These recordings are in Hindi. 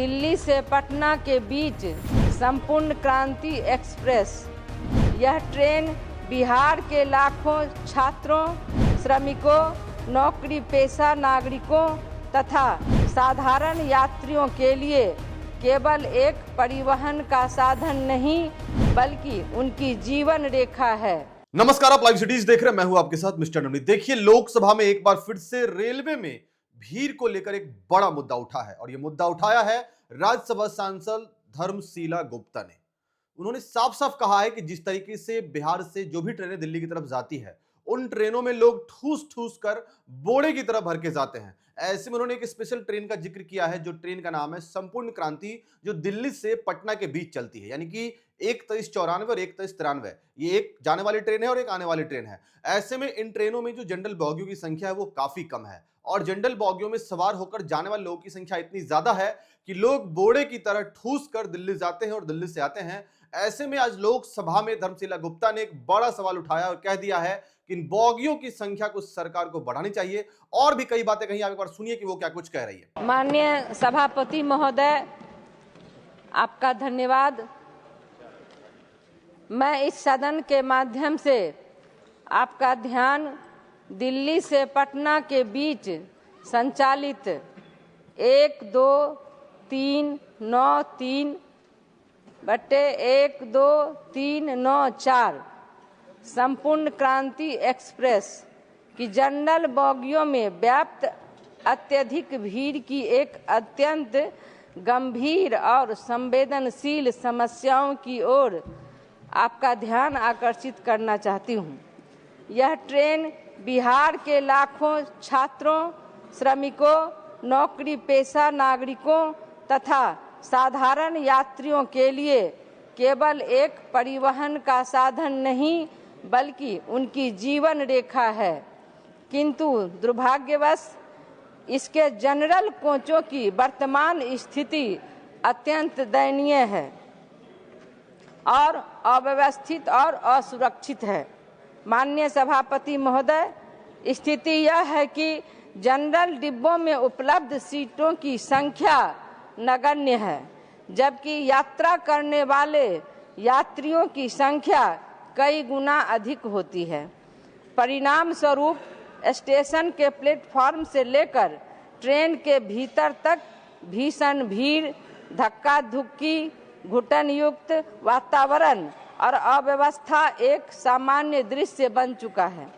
दिल्ली से पटना के बीच संपूर्ण क्रांति एक्सप्रेस। यह ट्रेन बिहार के लाखों छात्रों, श्रमिकों, नौकरी पेशा नागरिकों तथा साधारण यात्रियों के लिए केवल एक परिवहन का साधन नहीं बल्कि उनकी जीवन रेखा है। नमस्कार, आप लाइव सिटीज देख रहे हैं। मैं हूं आपके साथ मिस्टर नवनीत। देखिए, लोकसभा में एक बार फिर से रेलवे में भीड़ को लेकर एक बड़ा मुद्दा उठा है और यह मुद्दा उठाया है राज्यसभा सांसद धर्मशीला गुप्ता ने। उन्होंने साफ साफ कहा है कि जिस तरीके से बिहार से जो भी ट्रेनें दिल्ली की तरफ जाती है, उन ट्रेनों में लोग ठूस ठूस कर बोड़े की तरह भर के जाते हैं। ऐसे में उन्होंने एक स्पेशल ट्रेन का जिक्र किया है, जो ट्रेन का नाम है संपूर्ण क्रांति, जो दिल्ली से पटना के बीच चलती है। यानी कि 1:93 और 1:93 ये एक जाने वाली ट्रेन है और एक आने वाली ट्रेन है। ऐसे में इन ट्रेनों में जो जनरल बोगियों की संख्या है वो काफी कम है और जनरल बोगियों में सवार होकर जाने वाले लोगों की संख्या इतनी ज्यादा है कि लोग बोड़े की तरह ठूस कर दिल्ली जाते हैं और दिल्ली से आते हैं। ऐसे में आज लोकसभा में धर्मशीला गुप्ता ने एक बड़ा सवाल उठाया और कह दिया है कि इन बोगियों की संख्या को सरकार को बढ़ानी चाहिए और भी कई बातें कही। आप एक बार सुनिए कि वो क्या कुछ कह रही है। माननीय सभापति महोदय, आपका धन्यवाद। मैं इस सदन के माध्यम से आपका ध्यान दिल्ली से पटना के बीच संचालित 1-2-3-9-3/1-2-3-9-4 संपूर्ण क्रांति एक्सप्रेस की जनरल बोगियों में व्याप्त अत्यधिक भीड़ की एक अत्यंत गंभीर और संवेदनशील समस्याओं की ओर आपका ध्यान आकर्षित करना चाहती हूँ। यह ट्रेन बिहार के लाखों छात्रों, श्रमिकों, नौकरी पेशा नागरिकों तथा साधारण यात्रियों के लिए केवल एक परिवहन का साधन नहीं बल्कि उनकी जीवन रेखा है। किंतु दुर्भाग्यवश इसके जनरल कोचों की वर्तमान स्थिति अत्यंत दयनीय है और अव्यवस्थित और असुरक्षित है। माननीय सभापति महोदय, स्थिति यह है कि जनरल डिब्बों में उपलब्ध सीटों की संख्या नगण्य है, जबकि यात्रा करने वाले यात्रियों की संख्या कई गुना अधिक होती है। परिणाम स्वरूप स्टेशन के प्लेटफॉर्म से लेकर ट्रेन के भीतर तक भीषण भीड़, धक्का धुक्की, घुटन युक्त वातावरण और अव्यवस्था एक सामान्य दृश्य बन चुका है।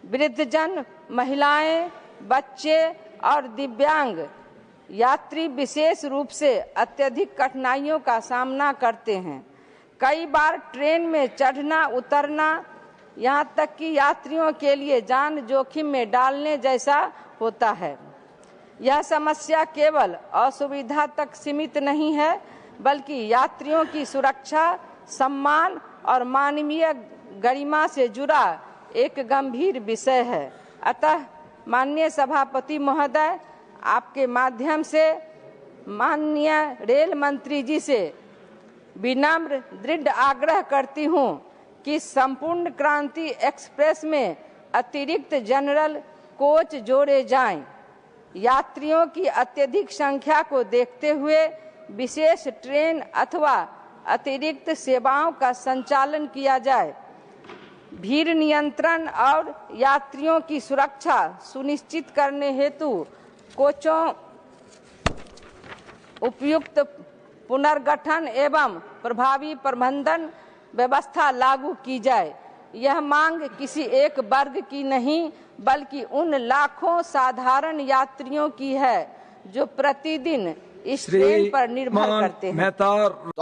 वृद्धजन, महिलाएं, बच्चे और दिव्यांग यात्री विशेष रूप से अत्यधिक कठिनाइयों का सामना करते हैं। कई बार ट्रेन में चढ़ना उतरना, यहाँ तक कि यात्रियों के लिए जान जोखिम में डालने जैसा होता है। यह समस्या केवल असुविधा तक सीमित नहीं है बल्कि यात्रियों की सुरक्षा, सम्मान और मानवीय गरिमा से जुड़ा एक गंभीर विषय है। अतः माननीय सभापति महोदय, आपके माध्यम से माननीय रेल मंत्री जी से विनम्र दृढ़ आग्रह करती हूँ कि संपूर्ण क्रांति एक्सप्रेस में अतिरिक्त जनरल कोच जोड़े जाएं। यात्रियों की अत्यधिक संख्या को देखते हुए विशेष ट्रेन अथवा अतिरिक्त सेवाओं का संचालन किया जाए। भीड़ नियंत्रण और यात्रियों की सुरक्षा सुनिश्चित करने हेतु कोचों उपयुक्त पुनर्गठन एवं प्रभावी प्रबंधन व्यवस्था लागू की जाए। यह मांग किसी एक वर्ग की नहीं बल्कि उन लाखों साधारण यात्रियों की है जो प्रतिदिन इस ट्रेन पर निर्भर करते हैं। तो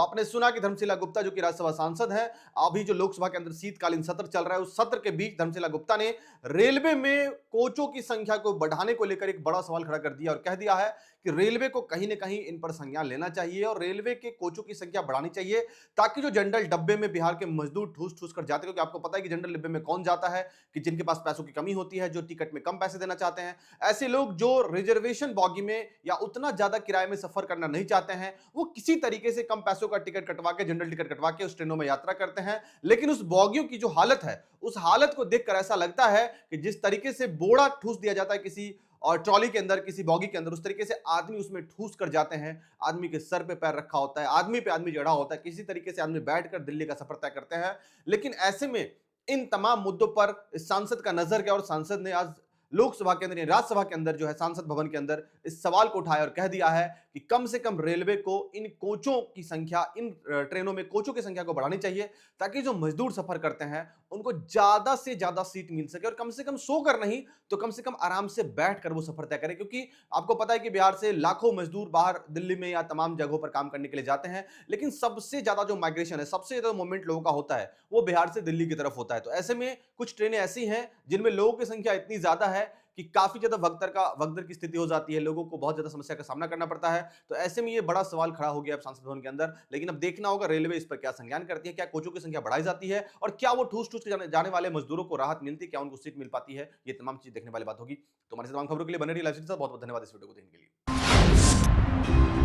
आपने सुना कि धर्मशीला गुप्ता, जो कि राज्यसभा सांसद हैं, अभी जो लोकसभा के अंदर शीतकालीन सत्र चल रहा है, उस सत्र के बीच धर्मशीला गुप्ता ने रेलवे में कोचों की संख्या को बढ़ाने को लेकर एक बड़ा सवाल खड़ा कर दिया और कह दिया है कि रेलवे को कहीं ना कहीं इन पर संज्ञान लेना चाहिए और रेलवे के कोचों की संख्या बढ़ानी चाहिए, ताकि जो जनरल डब्बे में बिहार के मजदूर ठूस ठूस कर जाते हैं, क्योंकि आपको पता है कि जनरल डब्बे में कौन जाता है कि जिनके पास पैसों की कमी होती है, जो टिकट में कम पैसे देना चाहते हैं। ऐसे लोग जो रिजर्वेशन बॉगी में या उतना ज्यादा किराए में सफर करना नहीं चाहते हैं, वो किसी तरीके से कम पैसों का टिकट कटवा के, जनरल टिकट कटवा के उस ट्रेनों में यात्रा करते हैं। लेकिन उस बॉगियों की जो हालत है, उस हालत को देखकर ऐसा लगता है कि जिस तरीके से बोड़ा ठूस दिया जाता है किसी और ट्रॉली के अंदर, किसी बॉगी के अंदर, उस तरीके से आदमी उसमें ठूस कर जाते हैं। आदमी के सर पे पैर रखा होता है, आदमी पे आदमी चढ़ा होता है, किसी तरीके से आदमी बैठकर दिल्ली का सफर तय करते हैं। लेकिन ऐसे में इन तमाम मुद्दों पर सांसद का नजर गया और सांसद ने आज लोकसभा के अंदर, राज्यसभा के अंदर जो है, सांसद भवन के अंदर इस सवाल को उठाया और कह दिया है कि कम से कम रेलवे को इन कोचों की संख्या, इन ट्रेनों में कोचों की संख्या को बढ़ानी चाहिए, ताकि जो मजदूर सफर करते हैं उनको ज्यादा से ज्यादा सीट मिल सके और कम से कम सोकर नहीं तो कम से कम आराम से बैठकर वो सफर तय करें। क्योंकि आपको पता है कि बिहार से लाखों मजदूर बाहर दिल्ली में या तमाम जगहों पर काम करने के लिए जाते हैं, लेकिन सबसे ज्यादा जो माइग्रेशन है, सबसे ज्यादा मूवमेंट लोगों का होता है, वो बिहार से दिल्ली की तरफ होता है। तो ऐसे में कुछ ट्रेनें ऐसी हैं जिनमें लोगों की संख्या इतनी ज्यादा है कि काफी ज्यादा भगदड़ की स्थिति हो जाती है, लोगों को बहुत ज्यादा समस्या का सामना करना पड़ता है। तो ऐसे में ये बड़ा सवाल खड़ा हो गया अब सांसद भवन के अंदर। लेकिन अब देखना होगा रेलवे इस पर क्या संज्ञान करती है, क्या कोचों की संख्या बढ़ाई जाती है और क्या वो ठूस ठूस के जाने वाले मजदूरों को राहत मिलती है, क्या उनको सीट मिल पाती है। ये तमाम चीज देखने वाली बात होगी। तो हमारे तमाम खबरों के लिए बने रहिए लाइव के साथ। बहुत बहुत धन्यवाद इस वीडियो को देखने के लिए।